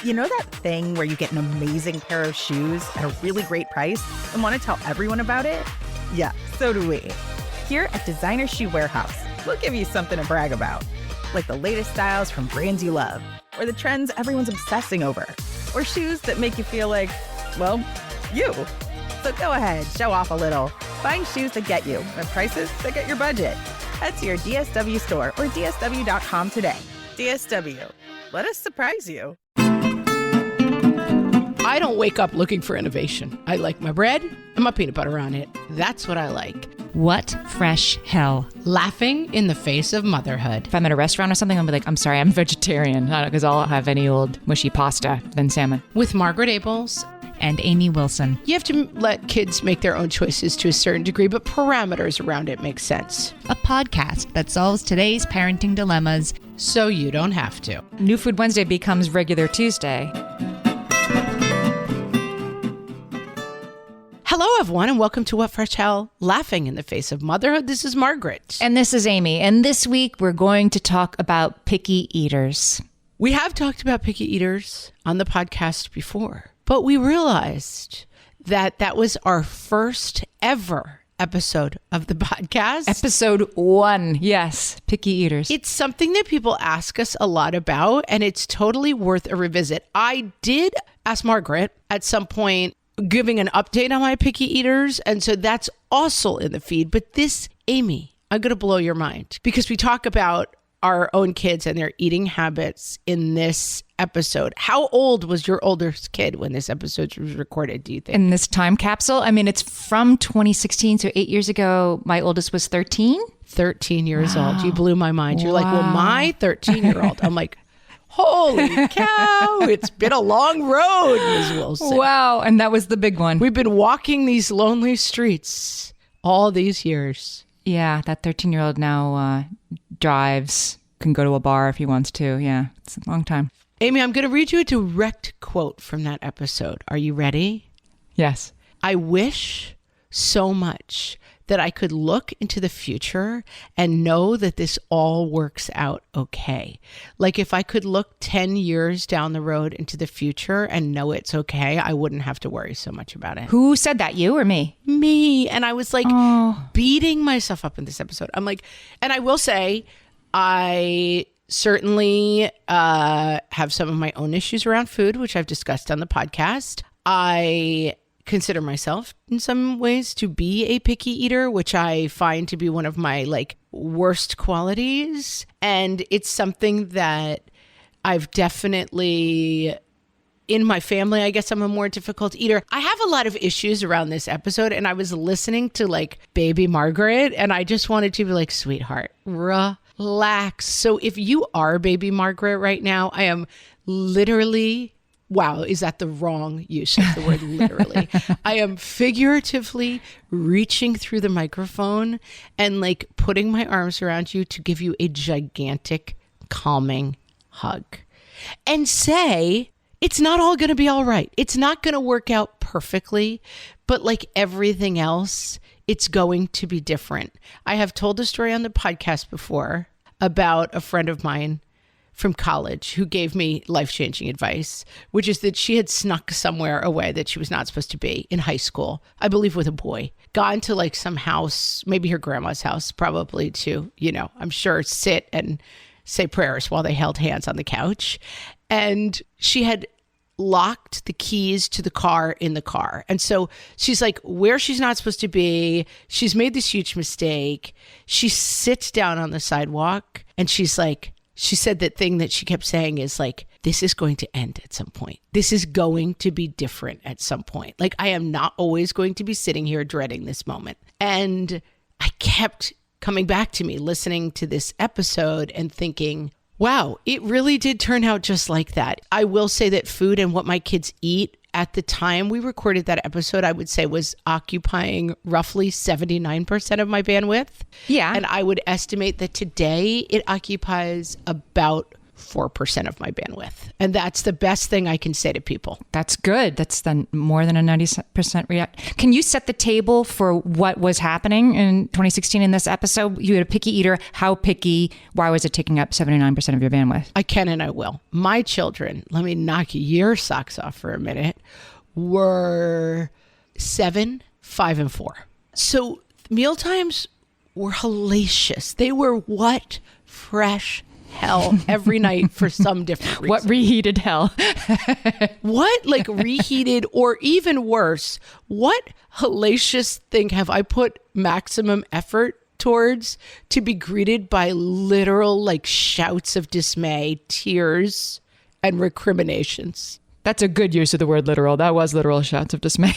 You know that thing where you get an amazing pair of shoes at a really great price and want to tell everyone about it? Yeah, so do we. Here at Designer Shoe Warehouse, we'll give you something to brag about, like the latest styles from brands you love, or the trends everyone's obsessing over, or shoes that make you feel like, well, you. So go ahead, show off a little. Find shoes that get you at prices that get your budget. Head to your DSW store or dsw.com today. DSW, let us surprise you. I don't wake up looking for innovation. I like my bread and my peanut butter on it. That's what I like. What fresh hell? Laughing in the face of motherhood. If I'm at a restaurant or something, I'll be like, I'm sorry, I'm vegetarian. Because I'll have any old mushy pasta than salmon. With Margaret Abels and Amy Wilson. You have to let kids make their own choices to a certain degree, but parameters around it make sense. A podcast that solves today's parenting dilemmas so you don't have to. New Food Wednesday becomes regular Tuesday. Hello, everyone, and welcome to What Fresh Hell? Laughing in the Face of Motherhood. This is Margaret. And this is Amy. And this week, we're going to talk about picky eaters. We have talked about picky eaters on the podcast before, but we realized that that was our first ever episode of the podcast. Episode 1. Yes, picky eaters. It's something that people ask us a lot about, and it's totally worth a revisit. I did ask Margaret at some point, giving an update on my picky eaters. And so that's also in the feed. But this, Amy, I'm going to blow your mind because we talk about our own kids and their eating habits in this episode. How old was your oldest kid when this episode was recorded, do you think? In this time capsule? I mean, it's from 2016, so 8 years ago, my oldest was 13. 13 years old. You blew my mind. You're like, well, my 13-year-old. I'm like, holy cow, it's been a long road, Ms. Wilson. Wow, and that was the big one. We've been walking these lonely streets all these years. Yeah, that 13-year-old now drives, can go to a bar if he wants to. Yeah, it's a long time. Amy, I'm going to read you a direct quote from that episode. Are you ready? Yes. I wish so much that I could look into the future and know that this all works out okay. Like if I could look 10 years down the road into the future and know it's okay, I wouldn't have to worry so much about it. Who said that, you or me? Me. And I was like beating myself up in this episode. I'm like, and I will say, I certainly have some of my own issues around food, which I've discussed on the podcast. I consider myself in some ways to be a picky eater, which I find to be one of my worst qualities. And it's something that I've definitely, in my family, I guess I'm a more difficult eater. I have a lot of issues around this episode, and I was listening to baby Margaret, and I just wanted to be like, sweetheart, relax. So if you are baby Margaret right now, I am literally, wow, is that the wrong use of the word literally? I am figuratively reaching through the microphone and putting my arms around you to give you a gigantic calming hug and say, it's not all going to be all right. It's not going to work out perfectly, but like everything else, it's going to be different. I have told a story on the podcast before about a friend of mine from college who gave me life-changing advice, which is that she had snuck somewhere away that she was not supposed to be in high school, I believe with a boy, gone to some house, maybe her grandma's house, probably to, I'm sure sit and say prayers while they held hands on the couch. And she had locked the keys to the car in the car. And so she's where she's not supposed to be. She's made this huge mistake. She sits down on the sidewalk and she's she said that thing that she kept saying is this is going to end at some point. This is going to be different at some point. I am not always going to be sitting here dreading this moment. And I kept coming back to me, listening to this episode and thinking, wow, it really did turn out just like that. I will say that food and what my kids eat at the time we recorded that episode, I would say was occupying roughly 79% of my bandwidth. Yeah. And I would estimate that today it occupies about 4% of my bandwidth. And that's the best thing I can say to people. That's good. That's then more than a 90% react. Can you set the table for what was happening in 2016 in this episode? You had a picky eater. How picky? Why was it taking up 79% of your bandwidth? I can and I will. My children, let me knock your socks off for a minute, were 7, 5, and 4. So mealtimes were hellacious. They were what? Fresh hell every night for some different reason. What reheated hell? What, like reheated, or even worse, what hellacious thing have I put maximum effort towards to be greeted by literal like shouts of dismay, tears, and recriminations? That's a good use of the word literal. That was literal shouts of dismay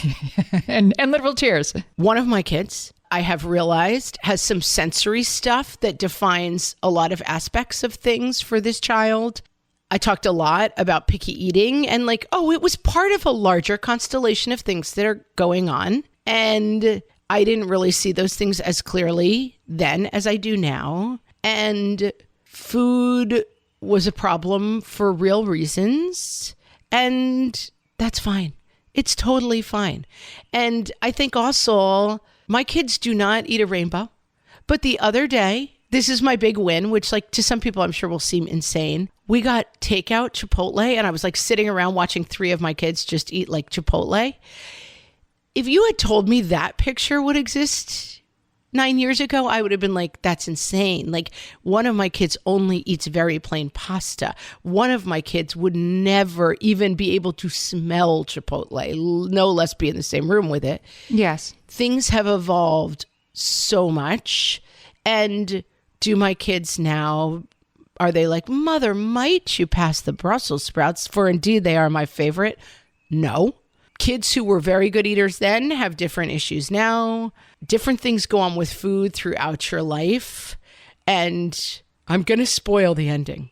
and literal tears. One of my kids, I have realized, has some sensory stuff that defines a lot of aspects of things for this child. I talked a lot about picky eating and like, oh, it was part of a larger constellation of things that are going on. And I didn't really see those things as clearly then as I do now. And food was a problem for real reasons. And that's fine. It's totally fine. And I think also my kids do not eat a rainbow. But the other day, this is my big win, which like to some people I'm sure will seem insane. We got takeout Chipotle and I was like sitting around watching 3 of my kids just eat like Chipotle. If you had told me that picture would exist 9 years ago, I would have been like, that's insane. Like one of my kids only eats very plain pasta. One of my kids would never even be able to smell Chipotle, no less be in the same room with it. Yes. Things have evolved so much. And do my kids now, are they like, Mother, might you pass the Brussels sprouts? For indeed, they are my favorite. No. Kids who were very good eaters then have different issues now. Different things go on with food throughout your life. And I'm going to spoil the ending.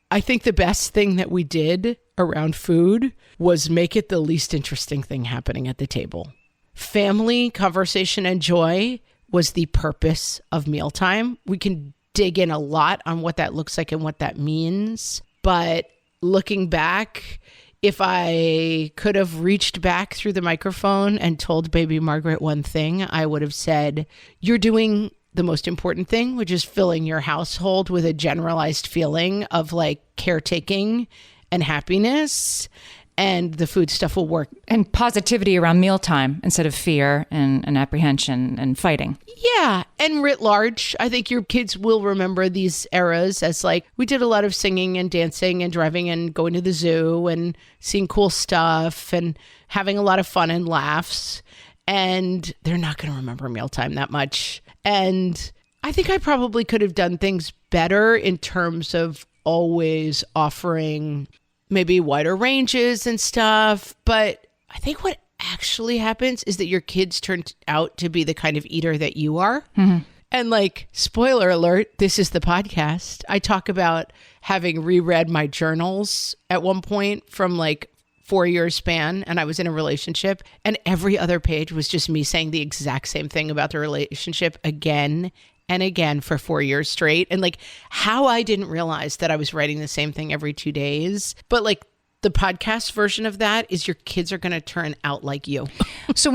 I think the best thing that we did around food was make it the least interesting thing happening at the table. Family, conversation, and joy was the purpose of mealtime. We can dig in a lot on what that looks like and what that means. But looking back, if I could have reached back through the microphone and told baby Margaret one thing, I would have said, you're doing the most important thing, which is filling your household with a generalized feeling of like caretaking and happiness. And the food stuff will work. And positivity around mealtime instead of fear and apprehension and fighting. Yeah. And writ large, I think your kids will remember these eras as like, we did a lot of singing and dancing and driving and going to the zoo and seeing cool stuff and having a lot of fun and laughs. And they're not going to remember mealtime that much. And I think I probably could have done things better in terms of always offering maybe wider ranges and stuff. But I think what actually happens is that your kids turn out to be the kind of eater that you are. Mm-hmm. And like, spoiler alert, this is the podcast. I talk about having reread my journals at one point from like 4-year span, and I was in a relationship, and every other page was just me saying the exact same thing about the relationship again and again for 4 years straight. And like how I didn't realize that I was writing the same thing every 2 days. But like the podcast version of that is your kids are going to turn out like you. So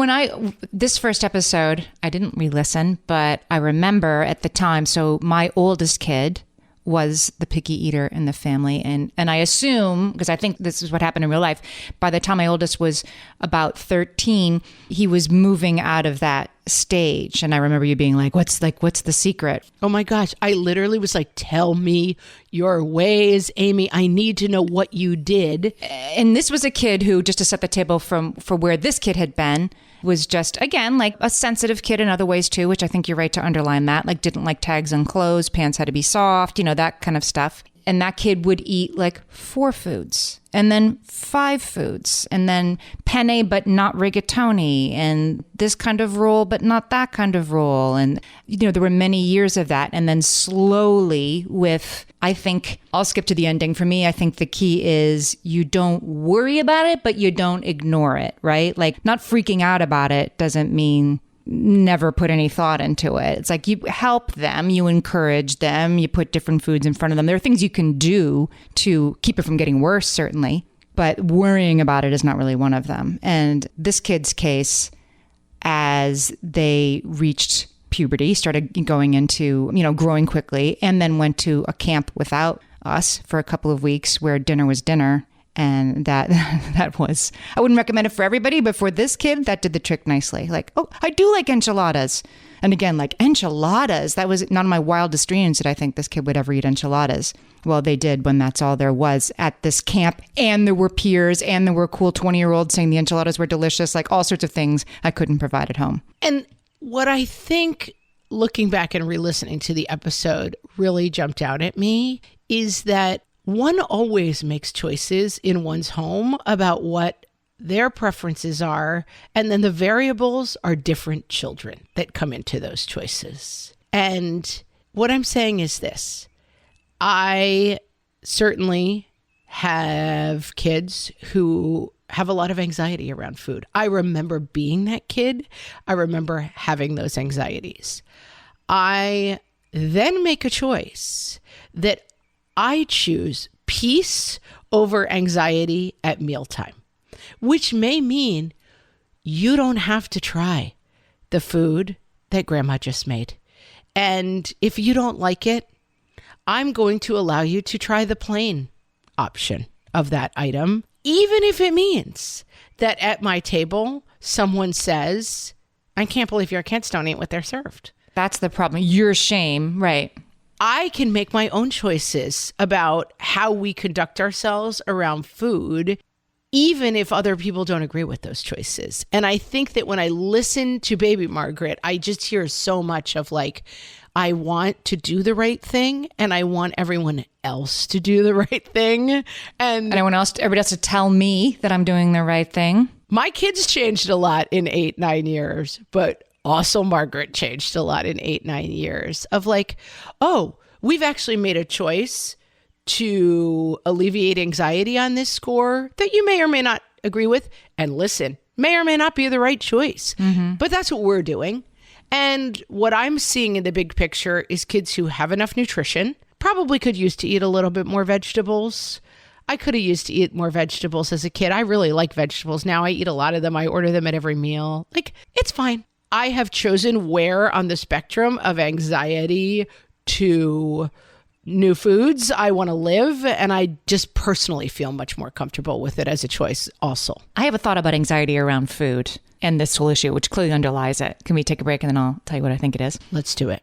this first episode, I didn't re-listen, but I remember at the time, so my oldest kid was the picky eater in the family. And I assume, because I think this is what happened in real life, by the time my oldest was about 13, he was moving out of that stage. And I remember you being like, what's the secret? Oh my gosh. I literally was like, tell me your ways, Amy. I need to know what you did. And this was a kid who, just to set the table for where this kid had been, was just, again, like a sensitive kid in other ways too, which I think you're right to underline that. Like didn't like tags on clothes, pants had to be soft, that kind of stuff. And that kid would eat like 4 foods and then 5 foods and then penne, but not rigatoni, and this kind of roll, but not that kind of roll. And, there were many years of that. And then slowly I think I'll skip to the ending. For me, I think the key is you don't worry about it, but you don't ignore it, right? Like not freaking out about it doesn't mean never put any thought into it. It's like you help them, you encourage them, you put different foods in front of them. There are things you can do to keep it from getting worse, certainly, but worrying about it is not really one of them. And this kid's case, as they reached puberty, started going into, growing quickly, and then went to a camp without us for a couple of weeks where dinner was dinner. And that was, I wouldn't recommend it for everybody, but for this kid, that did the trick nicely. Like, oh, I do like enchiladas. And again, like enchiladas, that was not in my wildest dreams that I think this kid would ever eat enchiladas. Well, they did when that's all there was at this camp. And there were peers and there were cool 20-year-olds saying the enchiladas were delicious, like all sorts of things I couldn't provide at home. And what I think, looking back and re-listening to the episode, really jumped out at me is that one always makes choices in one's home about what their preferences are, and then the variables are different children that come into those choices. And what I'm saying is this. I certainly have kids who have a lot of anxiety around food. I remember being that kid. I remember having those anxieties. I then make a choice that I choose peace over anxiety at mealtime, which may mean you don't have to try the food that grandma just made. And if you don't like it, I'm going to allow you to try the plain option of that item, even if it means that at my table, someone says, I can't believe your kids don't eat what they're served. That's the problem. Your shame, right? I can make my own choices about how we conduct ourselves around food, even if other people don't agree with those choices. And I think that when I listen to baby Margaret, I just hear so much of like, I want to do the right thing and I want everyone else to do the right thing. And everybody else to tell me that I'm doing the right thing. My kids changed a lot in 8-9 years, but also Margaret changed a lot in 8-9 years of like, oh, we've actually made a choice to alleviate anxiety on this score that you may or may not agree with. And listen, may or may not be the right choice, but that's what we're doing. And what I'm seeing in the big picture is kids who have enough nutrition, probably could use to eat a little bit more vegetables. I could have used to eat more vegetables as a kid. I really like vegetables. Now I eat a lot of them. I order them at every meal. Like, it's fine. I have chosen where on the spectrum of anxiety to new foods I want to live. And I just personally feel much more comfortable with it as a choice also. I have a thought about anxiety around food and this whole issue, which clearly underlies it. Can we take a break and then I'll tell you what I think it is? Let's do it.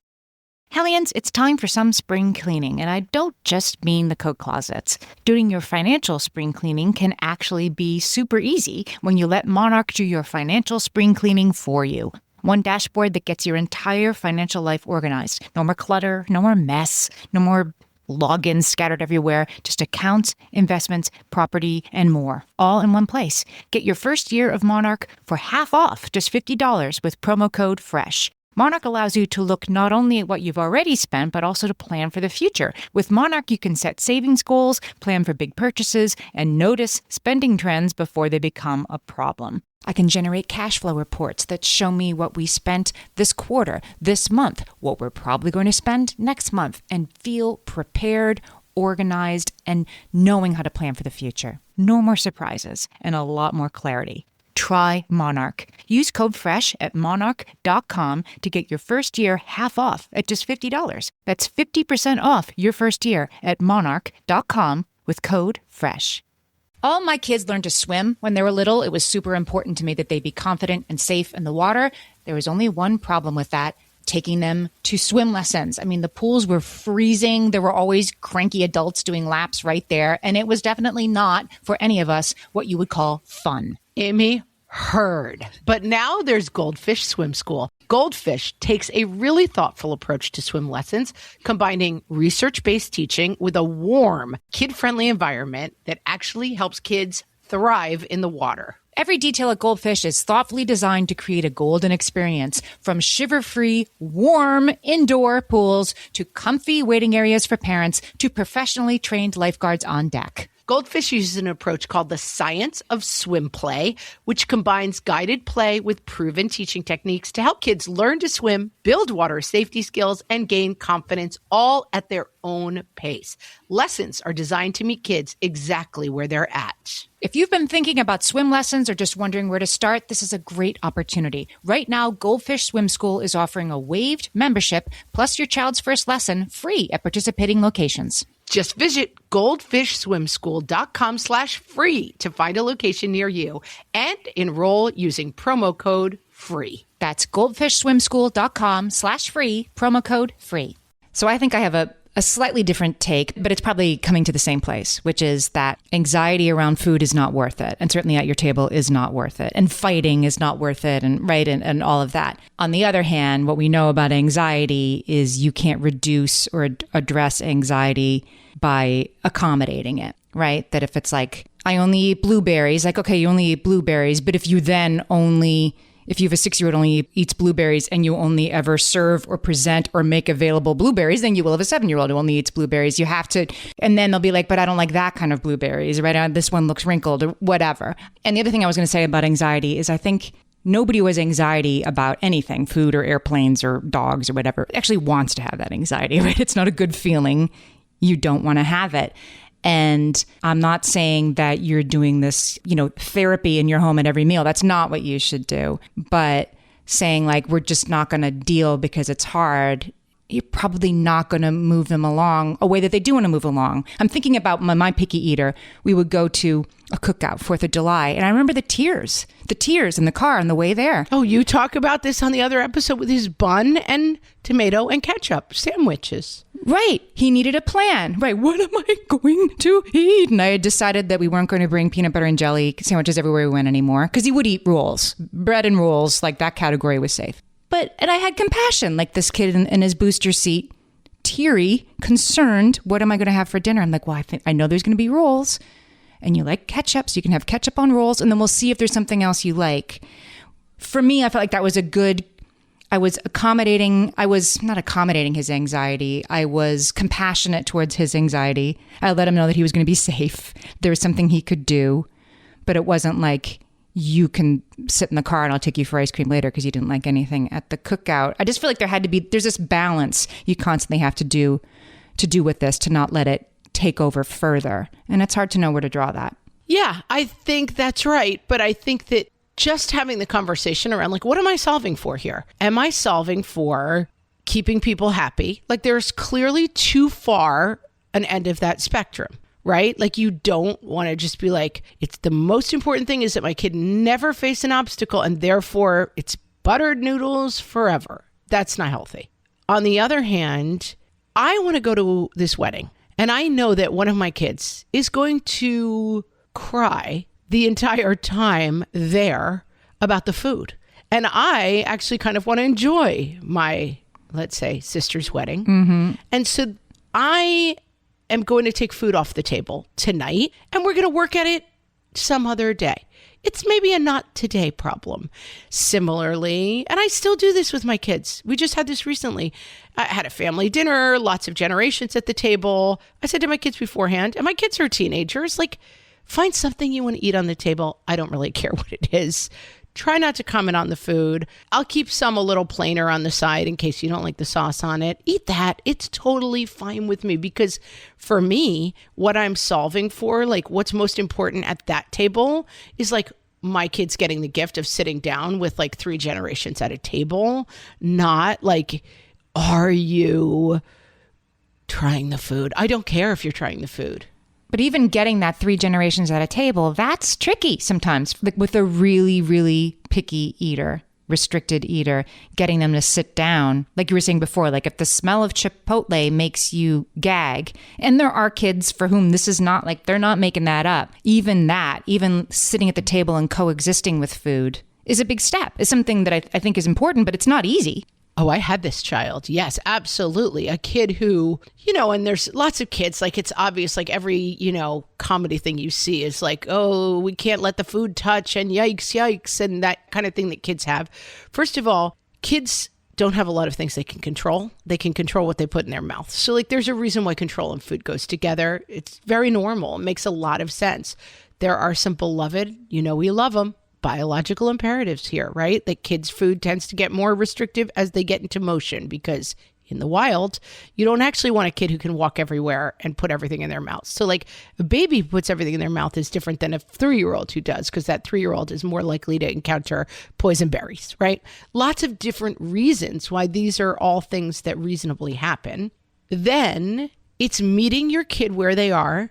Hellions, it's time for some spring cleaning, and I don't just mean the coat closets. Doing your financial spring cleaning can actually be super easy when you let Monarch do your financial spring cleaning for you. One dashboard that gets your entire financial life organized. No more clutter, no more mess, no more logins scattered everywhere, just accounts, investments, property, and more, all in one place. Get your first year of Monarch for half off, just $50 with promo code FRESH. Monarch allows you to look not only at what you've already spent, but also to plan for the future. With Monarch, you can set savings goals, plan for big purchases, and notice spending trends before they become a problem. I can generate cash flow reports that show me what we spent this quarter, this month, what we're probably going to spend next month, and feel prepared, organized, and knowing how to plan for the future. No more surprises and a lot more clarity. Try Monarch. Use code FRESH at monarch.com to get your first year half off at just $50. That's 50% off your first year at monarch.com with code FRESH. All my kids learned to swim when they were little. It was super important to me that they be confident and safe in the water. There was only one problem with that: taking them to swim lessons. I mean, the pools were freezing. There were always cranky adults doing laps right there. And it was definitely not, for any of us, what you would call fun. Amy, heard. But now there's Goldfish Swim School. Goldfish takes a really thoughtful approach to swim lessons, combining research-based teaching with a warm, kid-friendly environment that actually helps kids thrive in the water. Every detail at Goldfish is thoughtfully designed to create a golden experience, from shiver-free, warm indoor pools to comfy waiting areas for parents to professionally trained lifeguards on deck. Goldfish uses an approach called the science of swim play, which combines guided play with proven teaching techniques to help kids learn to swim, build water safety skills, and gain confidence all at their own pace. Lessons are designed to meet kids exactly where they're at. If you've been thinking about swim lessons or just wondering where to start, this is a great opportunity. Right now, Goldfish Swim School is offering a waived membership plus your child's first lesson free at participating locations. Just visit goldfishswimschool.com/free to find a location near you and enroll using promo code FREE. That's goldfishswimschool.com/free, promo code FREE. So I think I have a slightly different take, but it's probably coming to the same place, which is that anxiety around food is not worth it. And certainly at your table is not worth it. And fighting is not worth it. And right. And all of that. On the other hand, what we know about anxiety is you can't reduce or address anxiety by accommodating it, right? That if it's like, I only eat blueberries, like, okay, you only eat blueberries. But if you have a 6-year-old only eats blueberries and you only ever serve or present or make available blueberries, then you will have a 7-year-old who only eats blueberries. You have to, and then they'll be like, but I don't like that kind of blueberries, right? This one looks wrinkled or whatever. And the other thing I was going to say about anxiety is I think nobody who has anxiety about anything, food or airplanes or dogs or whatever, actually wants to have that anxiety, right? It's not a good feeling. You don't want to have it. And I'm not saying that you're doing this, therapy in your home at every meal. That's not what you should do. But saying like, we're just not going to deal because it's hard, you're probably not going to move them along a way that they do want to move along. I'm thinking about my picky eater. We would go to a cookout, 4th of July. And I remember the tears in the car on the way there. Oh, you talk about this on the other episode with his bun and tomato and ketchup sandwiches. Right. He needed a plan. Right. What am I going to eat? And I had decided that we weren't going to bring peanut butter and jelly sandwiches everywhere we went anymore because he would eat rolls, bread and rolls, like that category was safe. And I had compassion, like this kid in his booster seat, teary, concerned. What am I going to have for dinner? I'm like, well, I know there's going to be rolls and you like ketchup, so you can have ketchup on rolls. And then we'll see if there's something else you like. For me, I felt like that was I was not accommodating his anxiety. I was compassionate towards his anxiety. I let him know that he was going to be safe. There was something he could do, but it wasn't like, you can sit in the car and I'll take you for ice cream later because you didn't like anything at the cookout. I just feel like there's this balance you constantly have to do with this to not let it take over further. And it's hard to know where to draw that. Yeah, I think that's right. But I think that just having the conversation around like, what am I solving for here? Am I solving for keeping people happy? Like there's clearly too far an end of that spectrum. Right? Like you don't want to just be like, it's the most important thing is that my kid never face an obstacle and therefore it's buttered noodles forever. That's not healthy. On the other hand, I want to go to this wedding and I know that one of my kids is going to cry the entire time there about the food. And I actually kind of want to enjoy my, let's say, sister's wedding. Mm-hmm. And so I am going to take food off the table tonight and we're going to work at it some other day. It's maybe a not today problem. Similarly, and I still do this with my kids. We just had this recently. I had a family dinner, lots of generations at the table. I said to my kids beforehand, and my kids are teenagers, like, find something you want to eat on the table. I don't really care what it is. Try not to comment on the food. I'll keep some a little plainer on the side in case you don't like the sauce on it. Eat that. It's totally fine with me because for me, what I'm solving for, like what's most important at that table is like my kids getting the gift of sitting down with like 3 generations at a table, not like, are you trying the food? I don't care if you're trying the food. But even getting that 3 generations at a table, that's tricky sometimes. Like with a really, really picky eater, restricted eater, getting them to sit down. Like you were saying before, like if the smell of Chipotle makes you gag, and there are kids for whom this is not like, they're not making that up. Even sitting at the table and coexisting with food is a big step. It's something that I think is important, but it's not easy. Oh, I had this child. Yes, absolutely. A kid who, and there's lots of kids, like it's obvious, like every, comedy thing you see is like, oh, we can't let the food touch and yikes, and that kind of thing that kids have. First of all, kids don't have a lot of things they can control. They can control what they put in their mouth. So like there's a reason why control and food goes together. It's very normal. It makes a lot of sense. There are some beloved, we love them, biological imperatives here, right? That kids' food tends to get more restrictive as they get into motion, because in the wild, you don't actually want a kid who can walk everywhere and put everything in their mouth. So like a baby who puts everything in their mouth is different than a 3-year-old who does, because that 3-year-old is more likely to encounter poison berries, right? Lots of different reasons why these are all things that reasonably happen. Then it's meeting your kid where they are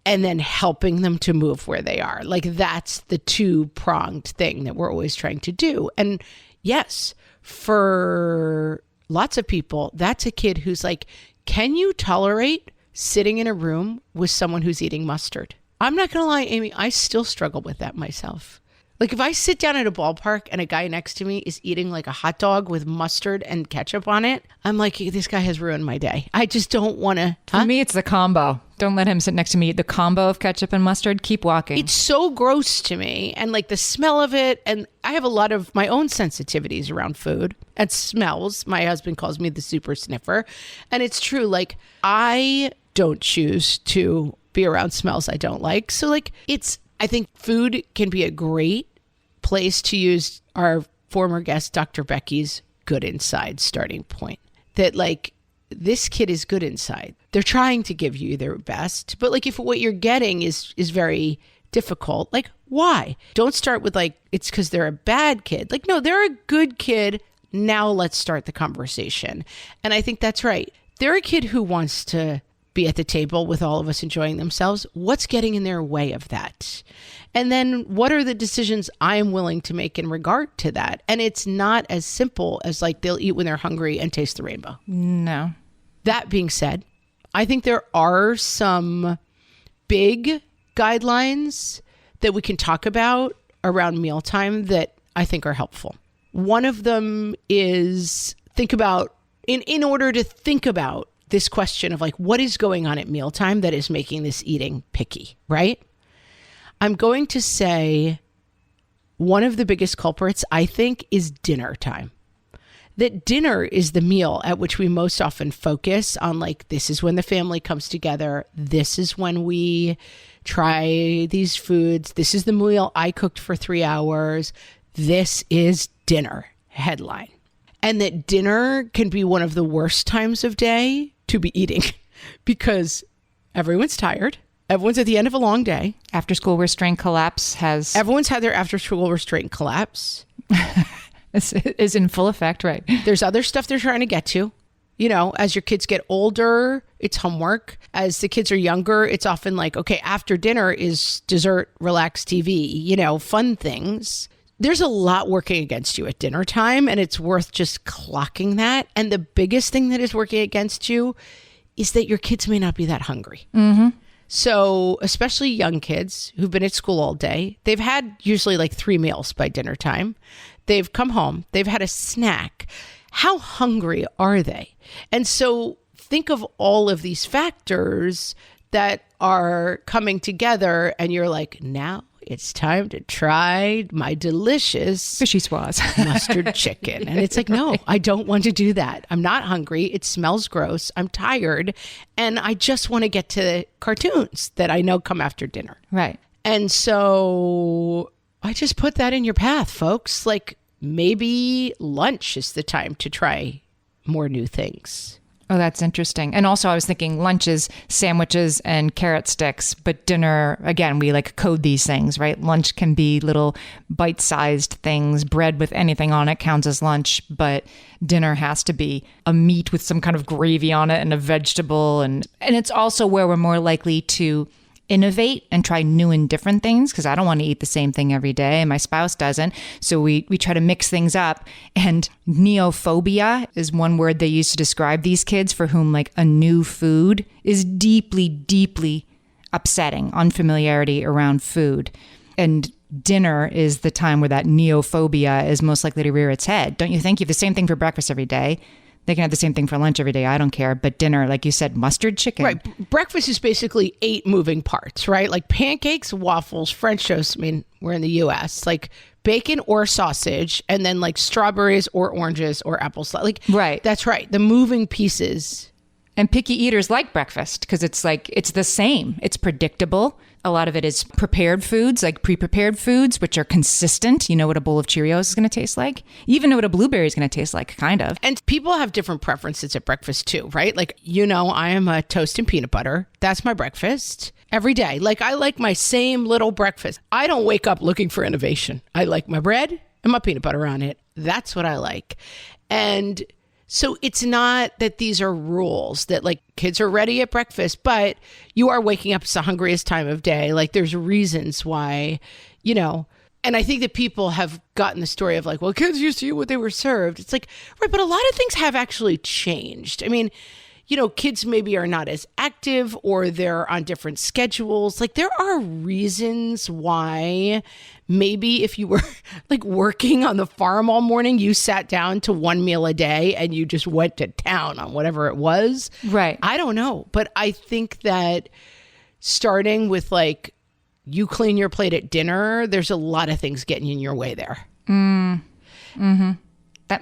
and then helping them to move where they are. Like that's the 2-pronged thing that we're always trying to do. And yes, for lots of people, that's a kid who's like, can you tolerate sitting in a room with someone who's eating mustard? I'm not going to lie, Amy, I still struggle with that myself. Like if I sit down at a ballpark and a guy next to me is eating like a hot dog with mustard and ketchup on it, I'm like, this guy has ruined my day. I just don't want to. For me, it's the combo. Don't let him sit next to me. The combo of ketchup and mustard, keep walking. It's so gross to me. And like the smell of it. And I have a lot of my own sensitivities around food and smells. My husband calls me the super sniffer. And it's true. Like I don't choose to be around smells I don't like. So like I think food can be a great place to use our former guest, Dr. Becky's good inside starting point. That like, this kid is good inside. They're trying to give you their best. But like if what you're getting is very difficult, like why? Don't start with like, it's because they're a bad kid. Like, no, they're a good kid. Now let's start the conversation. And I think that's right. They're a kid who wants to be at the table with all of us enjoying themselves. What's getting in their way of that? And then what are the decisions I am willing to make in regard to that? And it's not as simple as like they'll eat when they're hungry and taste the rainbow. No. That being said, I think there are some big guidelines that we can talk about around mealtime that I think are helpful. One of them is think about, in order to think about this question of like, what is going on at mealtime that is making this eating picky, right? I'm going to say one of the biggest culprits, I think, is dinner time. That dinner is the meal at which we most often focus on, like, this is when the family comes together. This is when we try these foods. This is the meal I cooked for 3 hours. This is dinner, headline. And that dinner can be one of the worst times of day to be eating because everyone's tired. Everyone's at the end of a long day. After school restraint collapse has... Everyone's had their after school restraint collapse. is in full effect, right? There's other stuff they're trying to get to. As your kids get older, it's homework. As the kids are younger, it's often like, okay, after dinner is dessert, relax TV, fun things. There's a lot working against you at dinner time, and it's worth just clocking that. And the biggest thing that is working against you is that your kids may not be that hungry. Mm-hmm. So especially young kids who've been at school all day, they've had usually like 3 meals by dinner time. They've come home, they've had a snack. How hungry are they? And so think of all of these factors that are coming together, and you're like, now it's time to try my delicious fishy swaz mustard chicken. And it's like, no, I don't want to do that. I'm not hungry. It smells gross. I'm tired. And I just want to get to cartoons that I know come after dinner. Right. And so I just put that in your path, folks. Like maybe lunch is the time to try more new things. Oh, that's interesting. And also I was thinking lunches, sandwiches, and carrot sticks, but dinner, again, we like code these things, right? Lunch can be little bite-sized things. Bread with anything on it counts as lunch, but dinner has to be a meat with some kind of gravy on it and a vegetable. And it's also where we're more likely to innovate and try new and different things, because I don't want to eat the same thing every day and my spouse doesn't. So we try to mix things up. And neophobia is one word they use to describe these kids for whom like a new food is deeply, deeply upsetting, unfamiliarity around food. And dinner is the time where that neophobia is most likely to rear its head. Don't you think? You have the same thing for breakfast every day. They can have the same thing for lunch every day. I don't care. But dinner, like you said, mustard chicken. Right. Breakfast is basically 8 moving parts, right? Like pancakes, waffles, French toast. I mean, we're in the US. Like bacon or sausage, and then like strawberries or oranges or apples. Like, right. That's right. The moving pieces. And picky eaters like breakfast because it's like, it's the same. It's predictable. A lot of it is prepared foods, like pre-prepared foods, which are consistent. You know what a bowl of Cheerios is going to taste like. You even know what a blueberry is going to taste like, kind of. And people have different preferences at breakfast too, right? Like, I am a toast and peanut butter. That's my breakfast every day. Like, I like my same little breakfast. I don't wake up looking for innovation. I like my bread and my peanut butter on it. That's what I like. And so it's not that these are rules that like kids are ready at breakfast, but you are waking up. It's the hungriest time of day. Like there's reasons why, and I think that people have gotten the story of like, well, kids used to eat what they were served. It's like, right. But a lot of things have actually changed. I mean, kids maybe are not as active or they're on different schedules. Like there are reasons why maybe if you were like working on the farm all morning, you sat down to one meal a day and you just went to town on whatever it was. Right. I don't know. But I think that starting with like, you clean your plate at dinner, there's a lot of things getting in your way there. That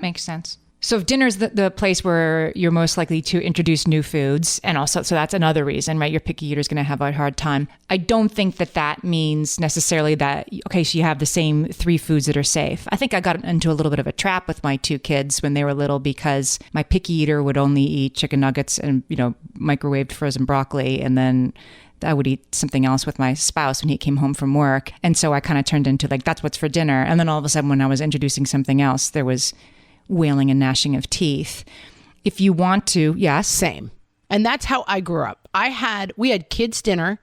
makes sense. So if dinner's the place where you're most likely to introduce new foods, and also, so that's another reason, right? Your picky eater's going to have a hard time. I don't think that means necessarily that, okay, so you have the same 3 foods that are safe. I think I got into a little bit of a trap with my 2 kids when they were little because my picky eater would only eat chicken nuggets and, microwaved frozen broccoli, and then I would eat something else with my spouse when he came home from work. And so I kind of turned into like, that's what's for dinner. And then all of a sudden when I was introducing something else, there was wailing and gnashing of teeth. If you want to, yes. Same. And that's how I grew up. We had kids' dinner,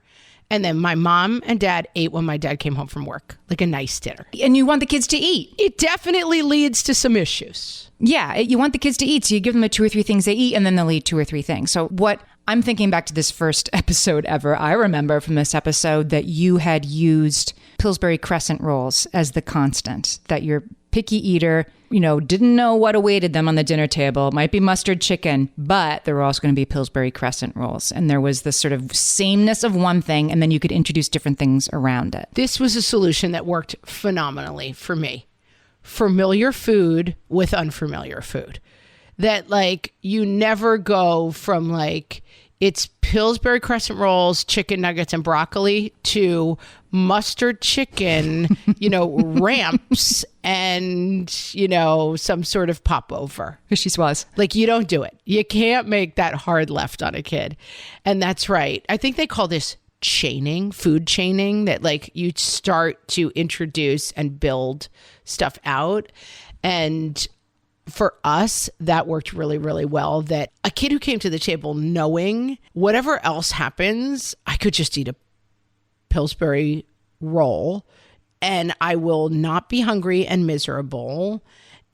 and then my mom and dad ate when my dad came home from work, like a nice dinner. And you want the kids to eat. It definitely leads to some issues. Yeah, you want the kids to eat. So you give them the 2 or 3 things they eat, and then they'll eat 2 or 3 things. So what I'm thinking back to this first episode ever, I remember from this episode that you had used Pillsbury crescent rolls as the constant, that your picky eater, didn't know what awaited them on the dinner table. It might be mustard chicken, but there were also going to be Pillsbury crescent rolls. And there was this sort of sameness of one thing, and then you could introduce different things around it. This was a solution that worked phenomenally for me. Familiar food with unfamiliar food. That like, you never go from like, it's Pillsbury crescent rolls, chicken nuggets, and broccoli to mustard chicken, ramps and, some sort of popover. Fishy was. Like you don't do it. You can't make that hard left on a kid. And that's right. I think they call this food chaining, that like you start to introduce and build stuff out. And for us, that worked really, really well. That a kid who came to the table knowing whatever else happens, I could just eat a Pillsbury roll and I will not be hungry and miserable.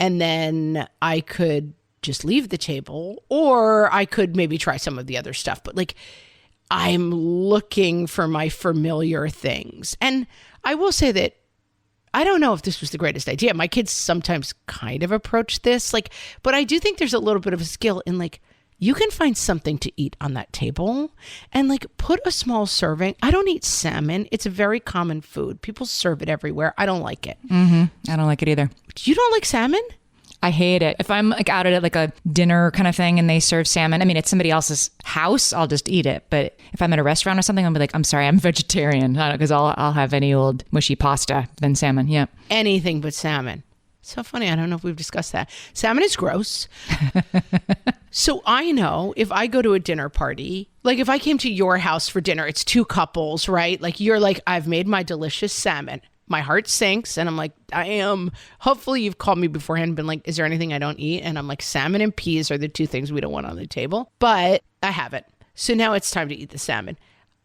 And then I could just leave the table, or I could maybe try some of the other stuff. But like, I'm looking for my familiar things. And I will say that I don't know if this was the greatest idea. My kids sometimes kind of approach this, like, but I do think there's a little bit of a skill in like, you can find something to eat on that table and like put a small serving. I don't eat salmon. It's a very common food. People serve it everywhere. I don't like it. I don't like it either. You don't like salmon? I hate it. If I'm like out at like a dinner kind of thing and they serve salmon, I mean, it's somebody else's house, I'll just eat it. But if I'm at a restaurant or something, I'll be like, I'm sorry, I'm vegetarian. Because I'll have any old mushy pasta than salmon. Yeah. Anything but salmon. So funny. I don't know if we've discussed that. Salmon is gross. So I know if I go to a dinner party, like if I came to your house for dinner, it's 2 couples, right? Like you're like, I've made my delicious salmon. My heart sinks and I'm like, hopefully you've called me beforehand and been like, is there anything I don't eat? And I'm like, salmon and peas are the 2 things we don't want on the table, but I haven't. So now it's time to eat the salmon.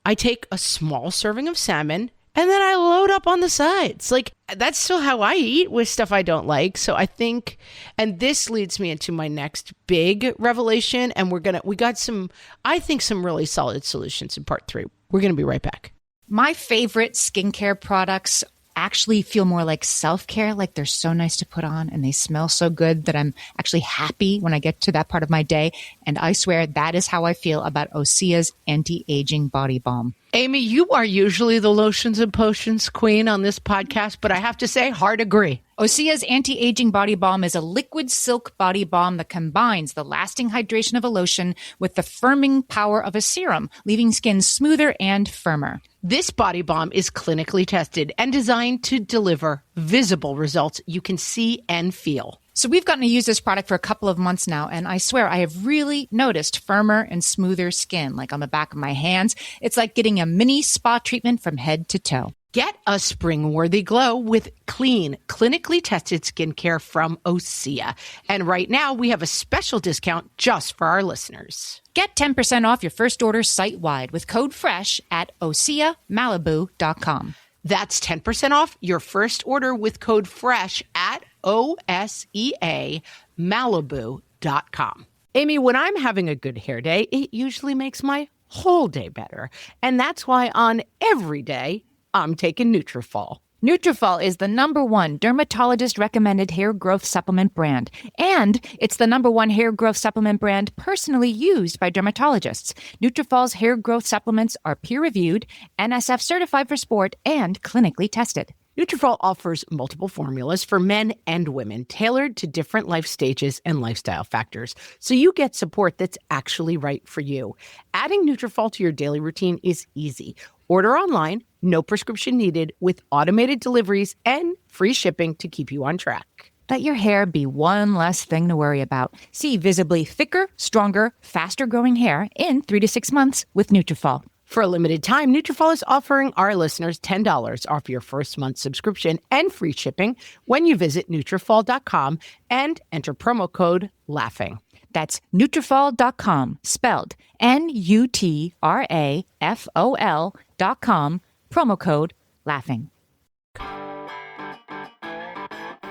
I take a small serving of salmon and then I load up on the sides. Like that's still how I eat with stuff I don't like. So I think, and this leads me into my next big revelation. And we got some really solid solutions in part 3. We're going to be right back. My favorite skincare products actually feel more like self-care, like they're so nice to put on and they smell so good that I'm actually happy when I get to that part of my day. And I swear that is how I feel about Osea's anti-aging body balm. Amy, you are usually the lotions and potions queen on this podcast, but I have to say, hard agree. Osea's anti-aging body balm is a liquid silk body balm that combines the lasting hydration of a lotion with the firming power of a serum, leaving skin smoother and firmer. This body balm is clinically tested and designed to deliver visible results you can see and feel. So we've gotten to use this product for a couple of months now, and I swear I have really noticed firmer and smoother skin, like on the back of my hands. It's like getting a mini spa treatment from head to toe. Get a spring-worthy glow with clean, clinically tested skincare from Osea. And right now, we have a special discount just for our listeners. Get 10% off your first order site-wide with code FRESH at OseaMalibu.com. That's 10% off your first order with code FRESH at OSEAMalibu.com. Amy, when I'm having a good hair day, it usually makes my whole day better. And that's why on every day, I'm taking Nutrafol. Nutrafol is the #1 dermatologist-recommended hair growth supplement brand. And it's the #1 hair growth supplement brand personally used by dermatologists. Nutrafol's hair growth supplements are peer-reviewed, NSF certified for sport, and clinically tested. Nutrafol offers multiple formulas for men and women tailored to different life stages and lifestyle factors, so you get support that's actually right for you. Adding Nutrafol to your daily routine is easy. Order online, no prescription needed, with automated deliveries and free shipping to keep you on track. Let your hair be one less thing to worry about. See visibly thicker, stronger, faster-growing hair in 3 to 6 months with Nutrafol. For a limited time, Nutrafol is offering our listeners $10 off your first month subscription and free shipping when you visit Nutrafol.com and enter promo code LAUGHING. That's Nutrafol.com, spelled Nutrafol.com, promo code LAUGHING.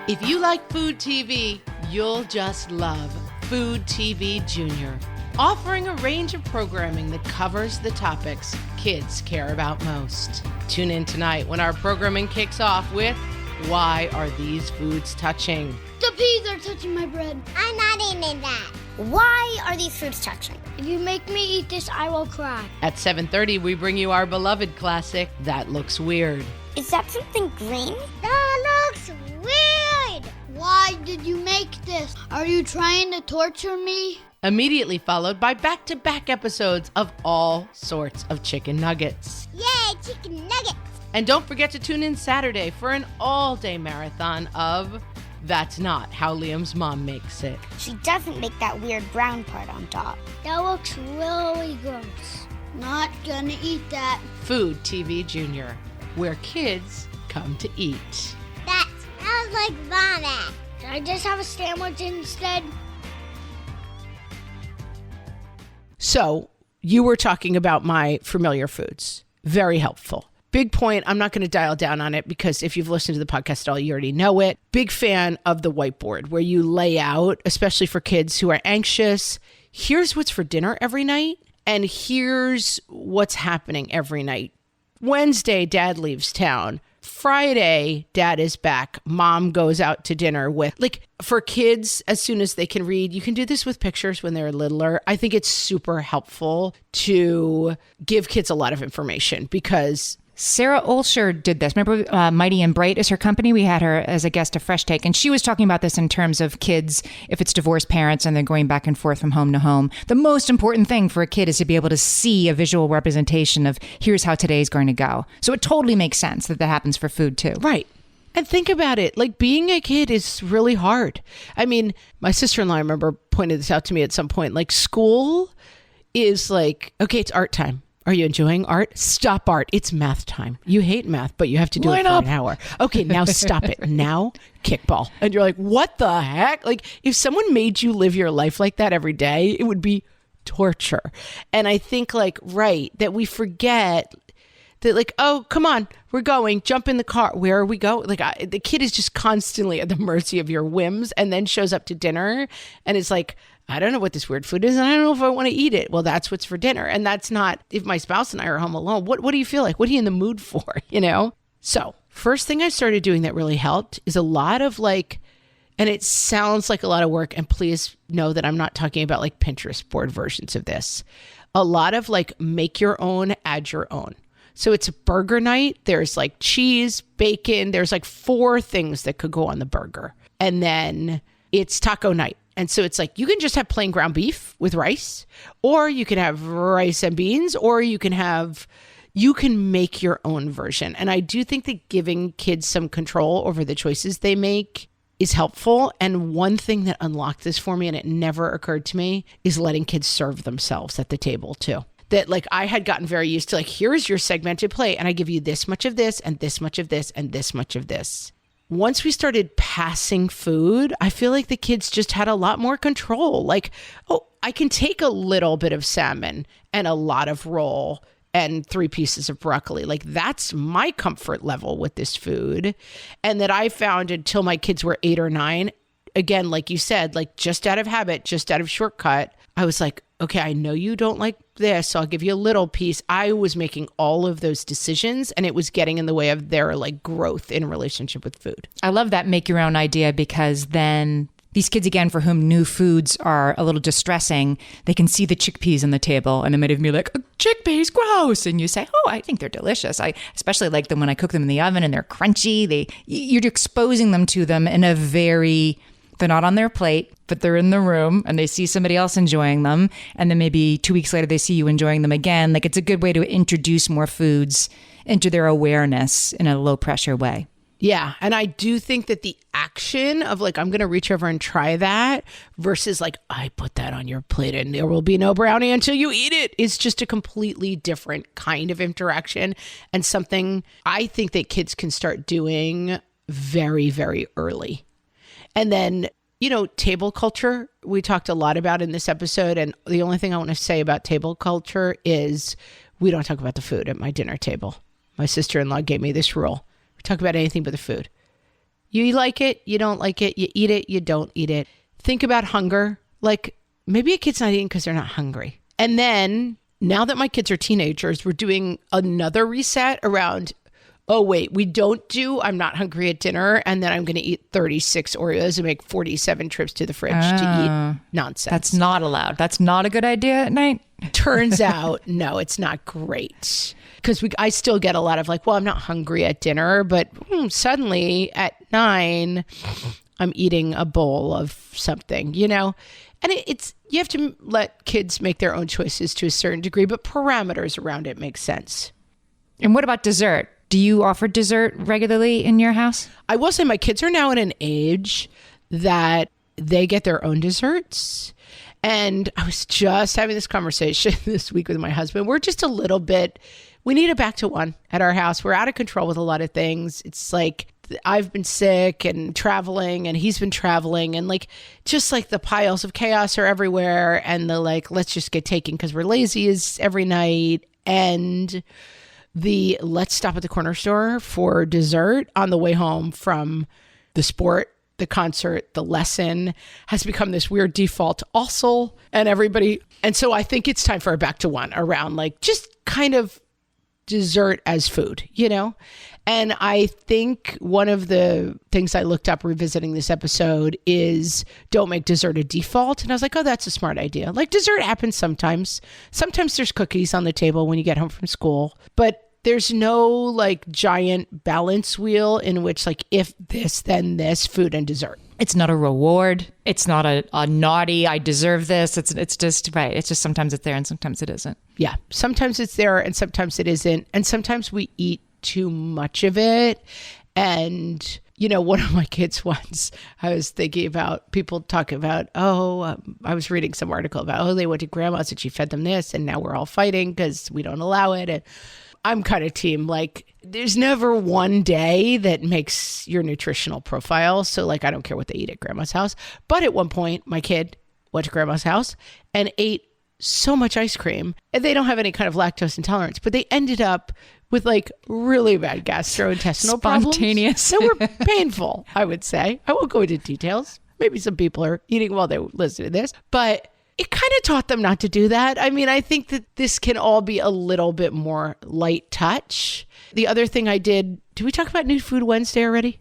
If you like food TV, you'll just love Food TV Junior, offering a range of programming that covers the topics kids care about most. Tune in tonight when our programming kicks off with Why Are These Foods Touching? The peas are touching my bread. I'm not eating that. Why are these foods touching? If you make me eat this, I will cry. At 7:30, we bring you our beloved classic, That Looks Weird. Is that something green? That looks weird. Why did you make this? Are you trying to torture me? Immediately followed by back-to-back episodes of all sorts of chicken nuggets. Yay, chicken nuggets. And don't forget to tune in Saturday for an all-day marathon of That's Not How Liam's Mom Makes It. She doesn't make that weird brown part on top. That looks really gross. Not gonna eat that. Food TV Junior, where kids come to eat. That smells like vomit. Can I just have a sandwich instead? So, you were talking about my familiar foods. Very helpful. Big point. I'm not going to dial down on it because if you've listened to the podcast at all, you already know it. Big fan of the whiteboard where you lay out, especially for kids who are anxious, here's what's for dinner every night and here's what's happening every night. Wednesday, Dad leaves town. Friday, Dad is back. Mom goes out to dinner with, for kids, as soon as they can read, you can do this with pictures when they're littler. I think it's super helpful to give kids a lot of information because Sarah Olsher did this. Remember, Mighty and Bright is her company. We had her as a guest of Fresh Take, and she was talking about this in terms of kids, if it's divorced parents and they're going back and forth from home to home. The most important thing for a kid is to be able to see a visual representation of here's how today's going to go. So it totally makes sense that happens for food too. Right. And think about it. Being a kid is really hard. I mean, my sister-in-law, I remember, pointed this out to me at some point. School is okay, it's art time. Are you enjoying art? Stop art. It's math time. You hate math, but you have to do it for an hour. Okay, now stop it. Now kickball. And you're like, what the heck? If someone made you live your life like that every day, it would be torture. And I think right, that we forget that oh, come on, we're going, jump in the car. Where are we going? The kid is just constantly at the mercy of your whims and then shows up to dinner and it's I don't know what this weird food is, and I don't know if I want to eat it. Well, that's what's for dinner. And that's not, if my spouse and I are home alone, what do you feel like? What are you in the mood for, So first thing I started doing that really helped is a lot of like, and it sounds like a lot of work, and please know that I'm not talking about like Pinterest board versions of this. A lot of like make your own, add your own. So it's a burger night. There's like cheese, bacon. There's like 4 things that could go on the burger. And then it's taco night. And so it's like, you can just have plain ground beef with rice, or you can have rice and beans, or you can make your own version. And I do think that giving kids some control over the choices they make is helpful. And one thing that unlocked this for me, and it never occurred to me, is letting kids serve themselves at the table too. That like I had gotten very used to like, here's your segmented plate, and I give you this much of this and this much of this and this much of this. Once we started passing food, I feel like the kids just had a lot more control. Like, oh, I can take a little bit of salmon and a lot of roll and 3 pieces of broccoli. Like that's my comfort level with this food. And that I found until my kids were 8 or 9, again, like you said, like just out of habit, just out of shortcut, I was like, okay, I know you don't like this, so I'll give you a little piece. I was making all of those decisions, and it was getting in the way of their like growth in relationship with food. I love that make your own idea, because then these kids, again, for whom new foods are a little distressing, they can see the chickpeas on the table and they might even be like, chickpeas, gross. And you say, oh, I think they're delicious. I especially like them when I cook them in the oven and they're crunchy. You're exposing them to them in a very... They're not on their plate, but they're in the room and they see somebody else enjoying them. And then maybe 2 weeks later, they see you enjoying them again. Like it's a good way to introduce more foods into their awareness in a low pressure way. Yeah. And I do think that the action of like, I'm going to reach over and try that versus like, I put that on your plate and there will be no brownie until you eat it, is just a completely different kind of interaction, and something I think that kids can start doing very, very early. And then, you know, table culture, we talked a lot about in this episode. And the only thing I want to say about table culture is we don't talk about the food at my dinner table. My sister-in-law gave me this rule. We talk about anything but the food. You like it, you don't like it, you eat it, you don't eat it. Think about hunger. Like maybe a kid's not eating because they're not hungry. And then now that my kids are teenagers, we're doing another reset around, oh, wait, we don't do I'm not hungry at dinner, and then I'm going to eat 36 Oreos and make 47 trips to the fridge to eat nonsense. That's not allowed. That's not a good idea at night. Turns out, no, it's not great. Because I still get a lot of like, well, I'm not hungry at dinner, but suddenly at 9, I'm eating a bowl of something, you know? And it's you have to let kids make their own choices to a certain degree, but parameters around it make sense. And what about dessert? Do you offer dessert regularly in your house? I will say my kids are now at an age that they get their own desserts. And I was just having this conversation this week with my husband. We're just a little bit, we need a back to one at our house. We're out of control with a lot of things. It's like I've been sick and traveling, and he's been traveling, and like just like the piles of chaos are everywhere. And the like, let's just get taken because we're lazy is every night. And the let's stop at the corner store for dessert on the way home from the sport, the concert, the lesson has become this weird default also. And so I think it's time for a back to one around like just kind of dessert as food, you know? And I think one of the things I looked up revisiting this episode is don't make dessert a default. And I was like, oh, that's a smart idea. Like dessert happens sometimes. Sometimes there's cookies on the table when you get home from school, but there's no like giant balance wheel in which like if this, then this, food and dessert. It's not a reward. It's not a naughty, I deserve this. It's just, right. It's just sometimes it's there and sometimes it isn't. Yeah. Sometimes it's there and sometimes it isn't. And sometimes we eat too much of it. And, you know, one of my kids once, I was thinking about people talking about, I was reading some article about, they went to grandma's and she fed them this and now we're all fighting because we don't allow it. And I'm kind of team, like, there's never one day that makes your nutritional profile. So, like, I don't care what they eat at grandma's house. But at one point, my kid went to grandma's house and ate so much ice cream. And they don't have any kind of lactose intolerance. But they ended up with, like, really bad gastrointestinal Spontaneous. problems. That were painful, I would say. I won't go into details. Maybe some people are eating while they listen to this. But it kind of taught them not to do that. I mean, I think that this can all be a little bit more light touch. The other thing I did we talk about New Food Wednesday already?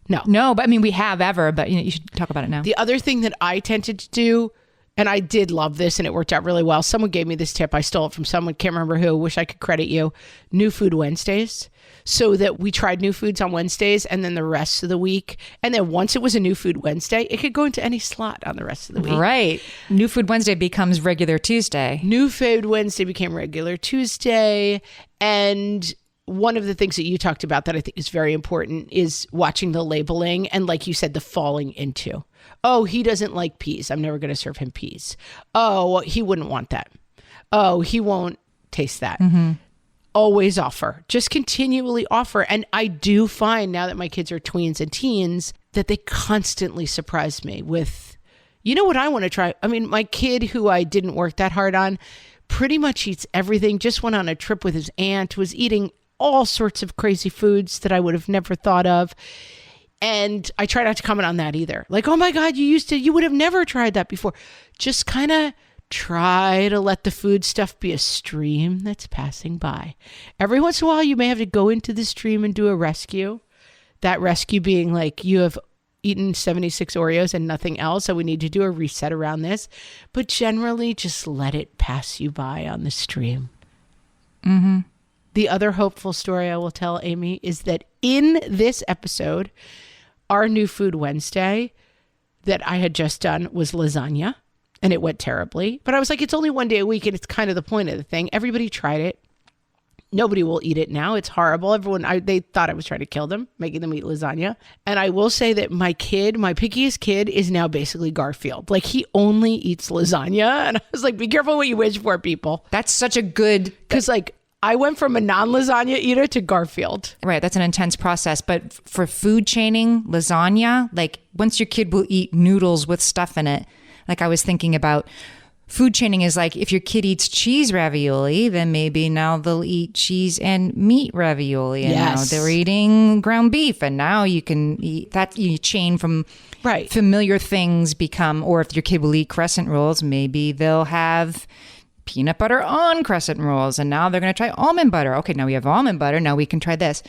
No, but I mean, we have ever, but you should talk about it now. The other thing that I tended to do, and I did love this and it worked out really well. Someone gave me this tip. I stole it from someone, can't remember who, wish I could credit you. New Food Wednesdays. So that we tried new foods on Wednesdays and then the rest of the week. And then once it was a New Food Wednesday, it could go into any slot on the rest of the week. Right. New Food Wednesday becomes regular Tuesday. New Food Wednesday became regular Tuesday. And one of the things that you talked about that I think is very important is watching the labeling. And like you said, the falling into. Oh, he doesn't like peas. I'm never going to serve him peas. Oh, he wouldn't want that. Oh, he won't taste that. Mm-hmm. Always offer. Just continually offer. And I do find now that my kids are tweens and teens that they constantly surprise me with, you know what I want to try? I mean, my kid who I didn't work that hard on pretty much eats everything. Just went on a trip with his aunt, was eating all sorts of crazy foods that I would have never thought of. And I try not to comment on that either. Like, oh my God, you would have never tried that before. Just kind of try to let the food stuff be a stream that's passing by. Every once in a while, you may have to go into the stream and do a rescue. That rescue being like, you have eaten 76 Oreos and nothing else, so we need to do a reset around this. But generally, just let it pass you by on the stream. Mm-hmm. The other hopeful story I will tell, Amy, is that in this episode, our New Food Wednesday that I had just done was lasagna. And it went terribly. But I was like, it's only one day a week and it's kind of the point of the thing. Everybody tried it. Nobody will eat it now. It's horrible. They thought I was trying to kill them, making them eat lasagna. And I will say that my pickiest kid is now basically Garfield. Like he only eats lasagna. And I was like, be careful what you wish for, people. That's such a good... Because like I went from a non-lasagna eater to Garfield. Right. That's an intense process. But for food chaining, lasagna, like once your kid will eat noodles with stuff in it, like I was thinking about food chaining is like if your kid eats cheese ravioli, then maybe now they'll eat cheese and meat ravioli. And now they're eating ground beef. And now you can eat that. You chain from familiar things become, or if your kid will eat crescent rolls, maybe they'll have peanut butter on crescent rolls. And now they're going to try almond butter. Okay, now we have almond butter. Now we can try this.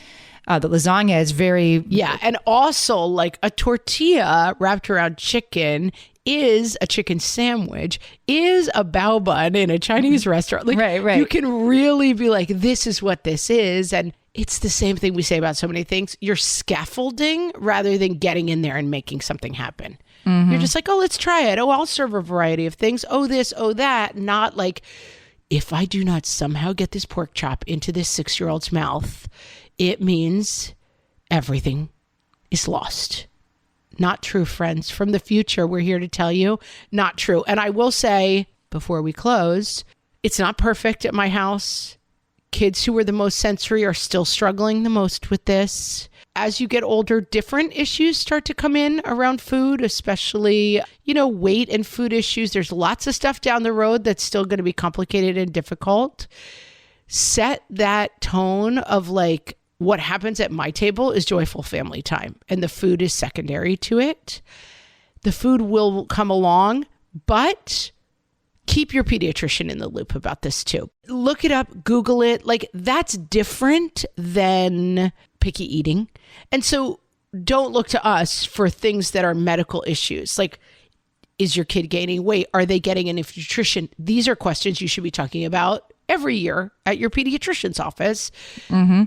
The lasagna is very... Yeah, and also like a tortilla wrapped around chicken is a chicken sandwich, is a bao bun in a Chinese restaurant. Like, right. You can really be like, this is what this is. And it's the same thing we say about so many things. You're scaffolding rather than getting in there and making something happen. Mm-hmm. You're just like, oh, let's try it. Oh, I'll serve a variety of things. Oh, this, oh, that. Not like, if I do not somehow get this pork chop into this 6-year-old's mouth, it means everything is lost. Not true, friends. From the future, we're here to tell you, not true. And I will say, before we close, it's not perfect at my house. Kids who are the most sensory are still struggling the most with this. As you get older, different issues start to come in around food, especially, weight and food issues. There's lots of stuff down the road that's still going to be complicated and difficult. Set that tone of like, what happens at my table is joyful family time, and the food is secondary to it. The food will come along, but keep your pediatrician in the loop about this too. Look it up, Google it. Like that's different than picky eating. And so don't look to us for things that are medical issues. Like, is your kid gaining weight? Are they getting enough nutrition? These are questions you should be talking about every year at your pediatrician's office. Mm-hmm.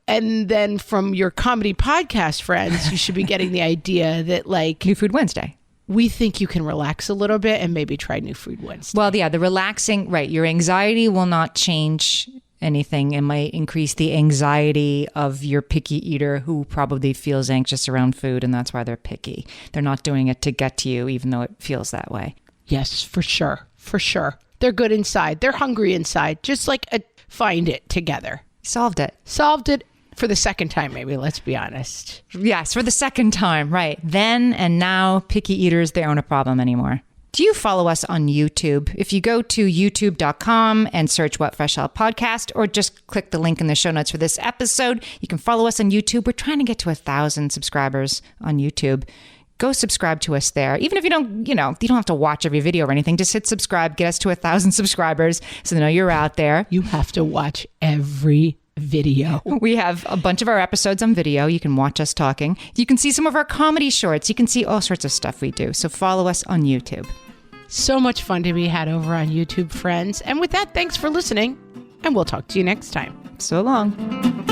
And then from your comedy podcast friends, you should be getting the idea that like... New Food Wednesday. We think you can relax a little bit and maybe try New Food Wednesday. Well, yeah, the relaxing, right. Your anxiety will not change anything. It might increase the anxiety of your picky eater who probably feels anxious around food, and that's why they're picky. They're not doing it to get to you, even though it feels that way. Yes, for sure. For sure. They're good inside. They're hungry inside. Just like find it together. Solved it. For the second time, maybe, let's be honest. Yes, for the second time, right. Then and now, picky eaters, they aren't a problem anymore. Do you follow us on YouTube? If you go to youtube.com and search What Fresh Hell Podcast, or just click the link in the show notes for this episode, you can follow us on YouTube. We're trying to get to 1,000 subscribers on YouTube. go subscribe to us there. Even if you don't have to watch every video or anything, just hit subscribe, get us to 1,000 subscribers so they know you're out there. You have to watch every video. We have a bunch of our episodes on video. You can watch us talking. You can see some of our comedy shorts. You can see all sorts of stuff we do. So follow us on YouTube. So much fun to be had over on YouTube, friends. And with that, thanks for listening, and we'll talk to you next time. So long.